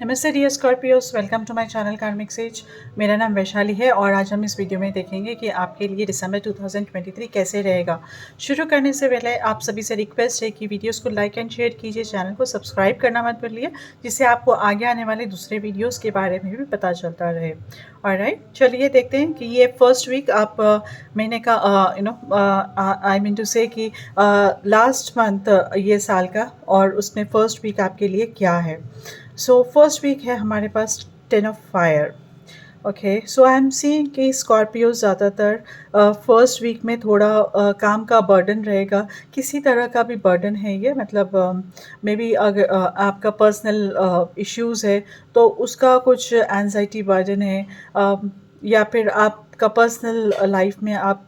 नमस्ते dear Scorpios, welcome to my channel Karmic Sage. मेरा नाम वैशाली है और आज हम इस वीडियो में देखेंगे कि आपके लिए दिसंबर 2023 कैसे रहेगा। शुरू करने से पहले आप सभी से रिक्वेस्ट है कि वीडियोस को लाइक एंड शेयर कीजिए, चैनल को सब्सक्राइब करना मत भूलिए, जिससे आपको आगे आने वाले दूसरे वीडियोज़ के बारे में भी पता चलता रहे। ऑलराइट, चलिए देखते हैं कि ये फर्स्ट वीक आप महीने का आई मीन टू से कि लास्ट मंथ ये साल का, और उसमें फर्स्ट वीक आपके लिए क्या है। सो फर्स्ट वीक है हमारे पास 10 of fire. Okay, so I am seeing कि स्कॉर्पियो ज़्यादातर फर्स्ट वीक में थोड़ा काम का बर्डन रहेगा, किसी तरह का भी बर्डन है ये, मतलब मे बी अगर आपका पर्सनल इश्यूज़ है तो उसका कुछ एंजाइटी बर्डन है, या फिर आपका पर्सनल लाइफ में आपका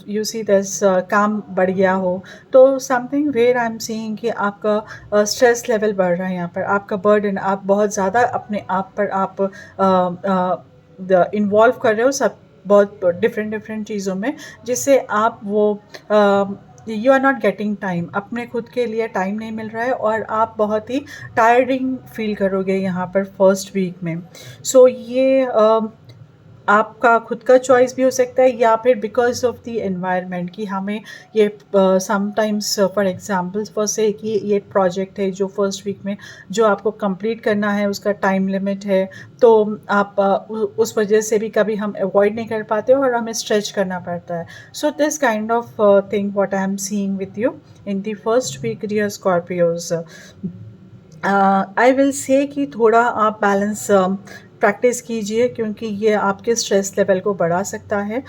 यू सी दिस काम बढ़ गया हो, तो something where I am seeing कि आपका स्ट्रेस लेवल बढ़ रहा है, यहाँ पर आपका बर्डन, आप बहुत ज़्यादा अपने आप पर आप इन्वॉल्व कर रहे हो सब बहुत डिफरेंट डिफरेंट चीज़ों में, जिससे आप वो you are not getting time, अपने खुद के लिए टाइम नहीं मिल रहा है और आप बहुत ही टायर्डिंग फील करोगे यहाँ पर फर्स्ट वीक में। सो ये आपका खुद का चॉइस भी हो सकता है, या फिर बिकॉज ऑफ द एनवायरनमेंट कि हमें ये समटाइम्स फॉर एग्जांपल फॉर से कि ये प्रोजेक्ट है जो फर्स्ट वीक में जो आपको कंप्लीट करना है, उसका टाइम लिमिट है, तो आप उस वजह से भी कभी हम अवॉइड नहीं कर पाते और हमें स्ट्रेच करना पड़ता है। So this kind of thing what I am seeing with you in the first week dear Scorpios. I will say कि थोड़ा आप बैलेंस प्रैक्टिस कीजिए, क्योंकि ये आपके स्ट्रेस लेवल को बढ़ा सकता है।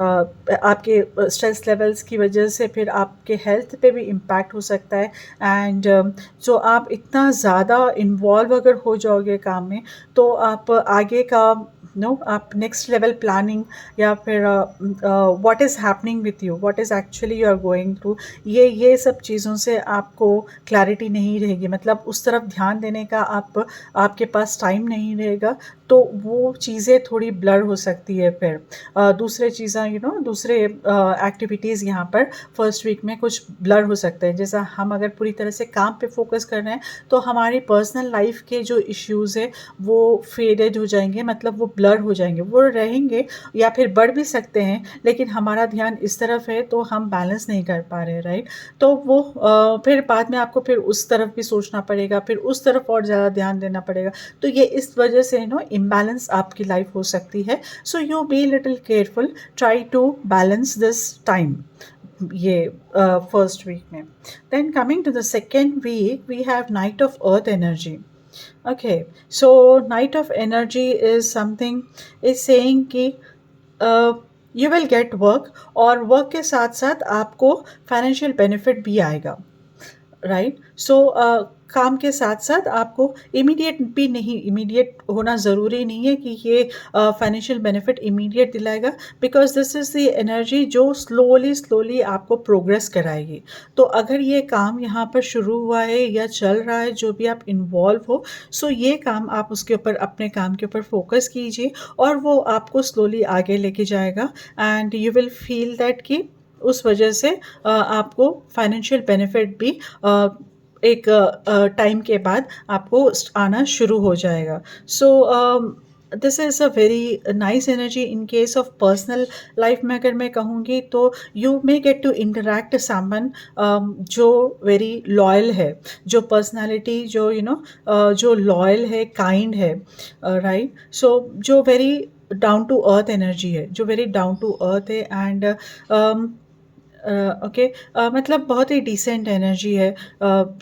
आपके स्ट्रेस लेवल्स की वजह से फिर आपके हेल्थ पे भी इम्पैक्ट हो सकता है, एंड जो आप इतना ज़्यादा इन्वॉल्व अगर हो जाओगे काम में, तो आप आगे का आप नेक्स्ट लेवल प्लानिंग, या फिर what is happening with you, what is actually you are going through, ये सब चीज़ों से आपको क्लैरिटी नहीं रहेगी, मतलब उस तरफ ध्यान देने का आपके पास टाइम नहीं रहेगा, तो वो चीज़ें थोड़ी ब्लर हो सकती है। फिर दूसरे चीज़ें दूसरे एक्टिविटीज़ यहाँ पर फर्स्ट वीक में कुछ ब्लर हो सकते हैं। जैसा हम अगर पूरी तरह से काम पे फोकस कर रहे हैं, तो हमारी पर्सनल लाइफ के जो इश्यूज़ है वो फेडेड हो जाएंगे, मतलब वो ब्लर हो जाएंगे, वो रहेंगे या फिर बढ़ भी सकते हैं, लेकिन हमारा ध्यान इस तरफ है तो हम बैलेंस नहीं कर पा रहे, राइट। तो वो फिर बाद में आपको फिर उस तरफ भी सोचना पड़ेगा, फिर उस तरफ और ज़्यादा ध्यान देना पड़ेगा, तो ये इस वजह से इम्बैलेंस आपकी लाइफ हो सकती है। So you be little careful, try to balance this time ये फर्स्ट वीक में। Then coming to the second week we have Knight of Earth energy. Okay, so Knight of Energy is something is saying कि you will get work, और work के साथ साथ आपको financial benefit भी आएगा, राइट। सो काम के साथ साथ आपको इमीडिएट भी नहीं, इमीडिएट होना ज़रूरी नहीं है कि ये फाइनेंशियल बेनिफिट इमीडिएट दिलाएगा, because this is the energy जो स्लोली स्लोली आपको प्रोग्रेस कराएगी। तो अगर ये काम यहाँ पर शुरू हुआ है या चल रहा है, जो भी आप इन्वॉल्व हो, सो ये काम आप उसके ऊपर, अपने काम के ऊपर फोकस कीजिए, और वो आपको स्लोली आगे लेके जाएगा, and you will feel that कि उस वजह से आपको फाइनेंशियल बेनिफिट भी एक टाइम के बाद आपको आना शुरू हो जाएगा। So this is a very nice energy in case of personal life में। अगर मैं कहूँगी तो you may get to interact someone जो वेरी लॉयल है, जो पर्सनालिटी जो जो लॉयल है, काइंड है, राइट। सो जो very down to earth energy है, जो वेरी डाउन टू अर्थ है, एंड ओके, मतलब बहुत ही डिसेंट एनर्जी है।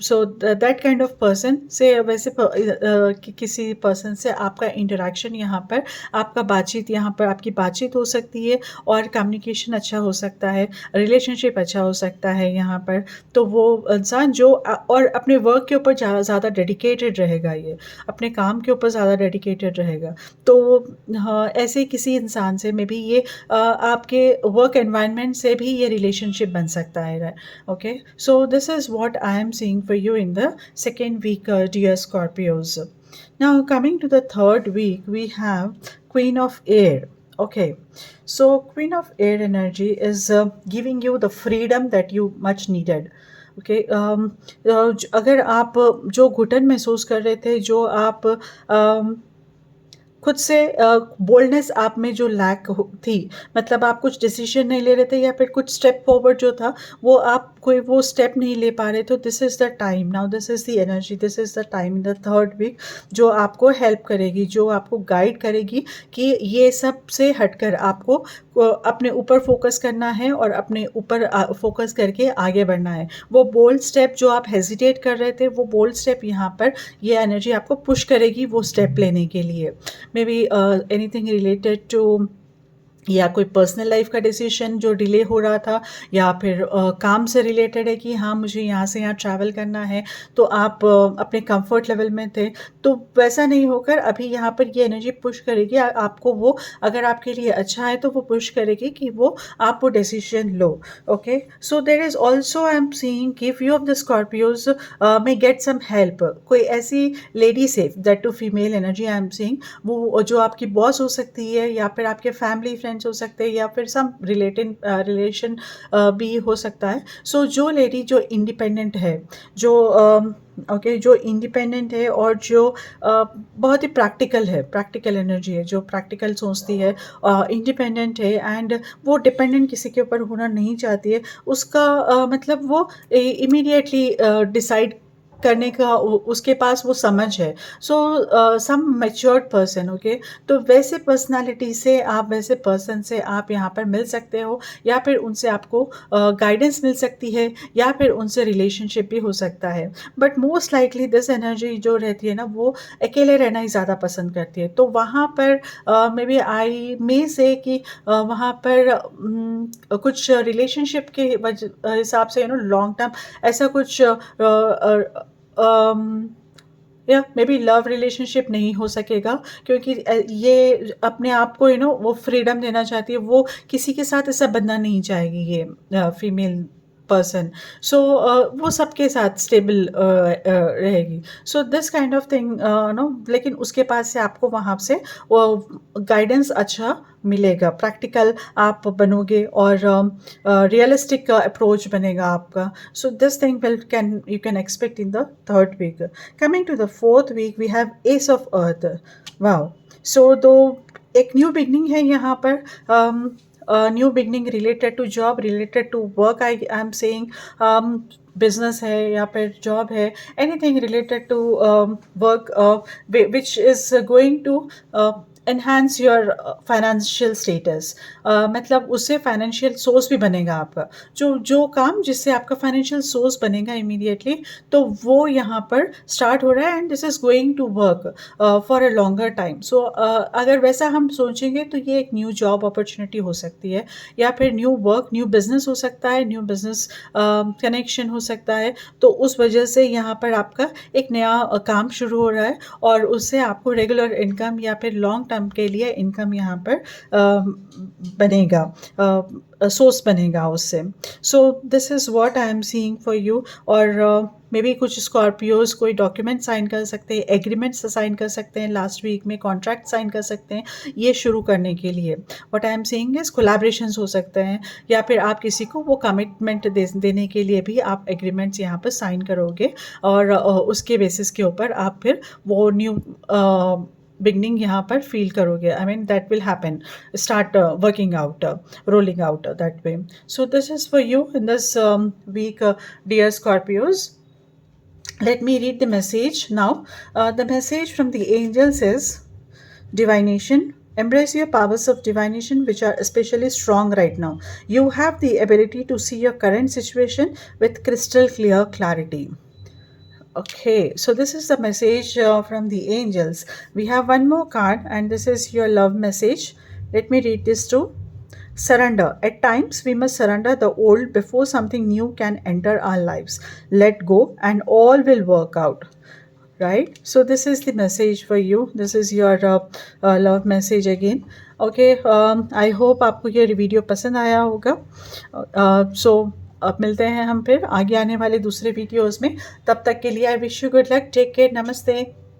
So that kind of person से, वैसे किसी पर्सन से आपका इंटरेक्शन यहाँ पर, आपका बातचीत यहाँ पर, आपकी बातचीत हो सकती है, और कम्युनिकेशन अच्छा हो सकता है, रिलेशनशिप अच्छा हो सकता है यहाँ पर। तो वो इंसान जो और अपने वर्क के ऊपर ज़्यादा डेडिकेटेड रहेगा, ये अपने काम के ऊपर ज़्यादा डेडिकेटेड रहेगा, तो हाँ, ऐसे किसी इंसान से मे बी ये आपके वर्क एनवायरनमेंट से भी ये रिलेशनशिप बन सकता है। Okay, so this is what I am seeing for you in the second week dear Scorpios. Now coming to the third week we have Queen of Air. Okay, so Queen of Air energy is giving you the freedom that you much needed. Okay. अगर आप जो घुटन महसूस कर रहे थे, जो आप खुद से बोल्डनेस आप में जो लैक थी, मतलब आप कुछ डिसीजन नहीं ले रहे थे या फिर कुछ स्टेप फॉरवर्ड जो था वो आप कोई वो स्टेप नहीं ले पा रहे, तो this is the time now, this is the energy, this is the time in the third week जो आपको हेल्प करेगी, जो आपको गाइड करेगी कि ये सब से हटकर आपको अपने ऊपर फोकस करना है और अपने ऊपर फोकस करके आगे बढ़ना है। वो बोल्ड स्टेप जो आप हेजिटेट कर रहे थे, वो बोल्ड स्टेप यहाँ पर ये एनर्जी आपको पुश करेगी वो स्टेप लेने के लिए। Maybe anything related to, या कोई पर्सनल लाइफ का डिसीजन जो डिले हो रहा था, या फिर काम से रिलेटेड है कि हाँ मुझे यहाँ से यहाँ ट्रैवल करना है, तो आप अपने कंफर्ट लेवल में थे, तो वैसा नहीं होकर अभी यहाँ पर ये एनर्जी पुश करेगी आपको, वो अगर आपके लिए अच्छा है तो वो पुश करेगी कि वो आप वो डिसीजन लो। Okay, so there is also I am seeing कि few of the Scorpios may get some help, कोई ऐसी लेडी से, that too female energy I am seeing, वो जो आपकी बॉस हो सकती है या फिर आपके फैमिली फ्रेंड्स हो सकते हैं या फिर सम रिलेशन भी हो सकता है। सो जो लेडी जो इंडिपेंडेंट है, जो ओके जो इंडिपेंडेंट है और जो बहुत ही प्रैक्टिकल है, प्रैक्टिकल एनर्जी है, जो प्रैक्टिकल सोचती है, इंडिपेंडेंट है एंड वो डिपेंडेंट किसी के ऊपर होना नहीं चाहती है, उसका मतलब वो इमीडिएटली डिसाइड करने का उसके पास वो समझ है। सो सम मैच्योर्ड पर्सन, ओके, तो वैसे पर्सनालिटी से आप, वैसे पर्सन से आप यहाँ पर मिल सकते हो, या फिर उनसे आपको गाइडेंस मिल सकती है, या फिर उनसे रिलेशनशिप भी हो सकता है। But most likely this energy जो रहती है ना, वो अकेले रहना ही ज़्यादा पसंद करती है, तो वहाँ पर मे बी आई मे से कि वहाँ पर कुछ रिलेशनशिप के हिसाब से लॉन्ग टर्म ऐसा कुछ या मे बी लव रिलेशनशिप नहीं हो सकेगा, क्योंकि ये अपने आप को वो फ्रीडम देना चाहती है, वो किसी के साथ ऐसा बनना नहीं चाहेगी ये फीमेल पर्सन। सो वो सबके साथ स्टेबल रहेगी। So this kind of thing no, लेकिन उसके पास से आपको वहाँ से वो गाइडेंस अच्छा मिलेगा, प्रैक्टिकल आप बनोगे और रियलिस्टिक अप्रोच बनेगा आपका। So this thing will can you can expect in the third week. Coming to the fourth week, we have Ace of Earth. Wow. So दो एक न्यू बिगनिंग है यहाँ पर, new beginning related to job, related to work, I am saying, business है या फिर job है, anything related to work which is going to enhance your financial status, मतलब उससे फाइनेंशियल सोर्स भी बनेगा आपका, जो जो काम जिससे आपका फाइनेंशियल सोर्स बनेगा इमीडिएटली, तो वो यहाँ पर स्टार्ट हो रहा है and this is going to work for a longer time. So अगर वैसा हम सोचेंगे तो ये एक न्यू जॉब अपॉर्चुनिटी हो सकती है, या फिर न्यू वर्क, न्यू बिजनेस हो सकता है, न्यू बिजनेस कनेक्शन हो सकता है, तो उस वजह से यहाँ पर आपका एक नया काम शुरू हो रहा है और उससे आपको रेगुलर इनकम या फिर लॉन्ग टर्म के लिए इनकम यहाँ पर बनेगा, सोर्स बनेगा उससे। सो this is what I am seeing for you. और मे बी कुछ स्कॉर्पियोज कोई डॉक्यूमेंट साइन कर सकते हैं, एग्रीमेंट्स साइन कर सकते हैं, लास्ट वीक में कॉन्ट्रैक्ट साइन कर सकते हैं ये शुरू करने के लिए। What I am saying is collaborations हो सकते हैं, या फिर आप किसी को वो कमिटमेंट देने के लिए भी आप एग्रीमेंट्स यहाँ पर साइन करोगे, और उसके बेसिस के ऊपर आप फिर वो न्यू बिगनिंग यहाँ पर फील करोगे। I mean that will happen, start working out, rolling out that way. So this is for you in this week, dear Scorpios. Let me read the message now. The message from the angels is divination. Embrace your powers of divination, which are especially strong right now. You have the ability to see your current situation with crystal clear clarity. Okay, so this is the message from the angels. We have one more card, and this is your love message. Let me read this too. Surrender. At times, we must surrender the old before something new can enter our lives. Let go, and all will work out. Right? So, this is the message for you. This is your love message again. Okay, I hope आपको ये video पसंद आया होगा. So, अब मिलते हैं हम फिर आगे आने वाले दूसरे वीडियोज़ में. तब तक के लिए I wish you good luck. Take care. नमस्ते.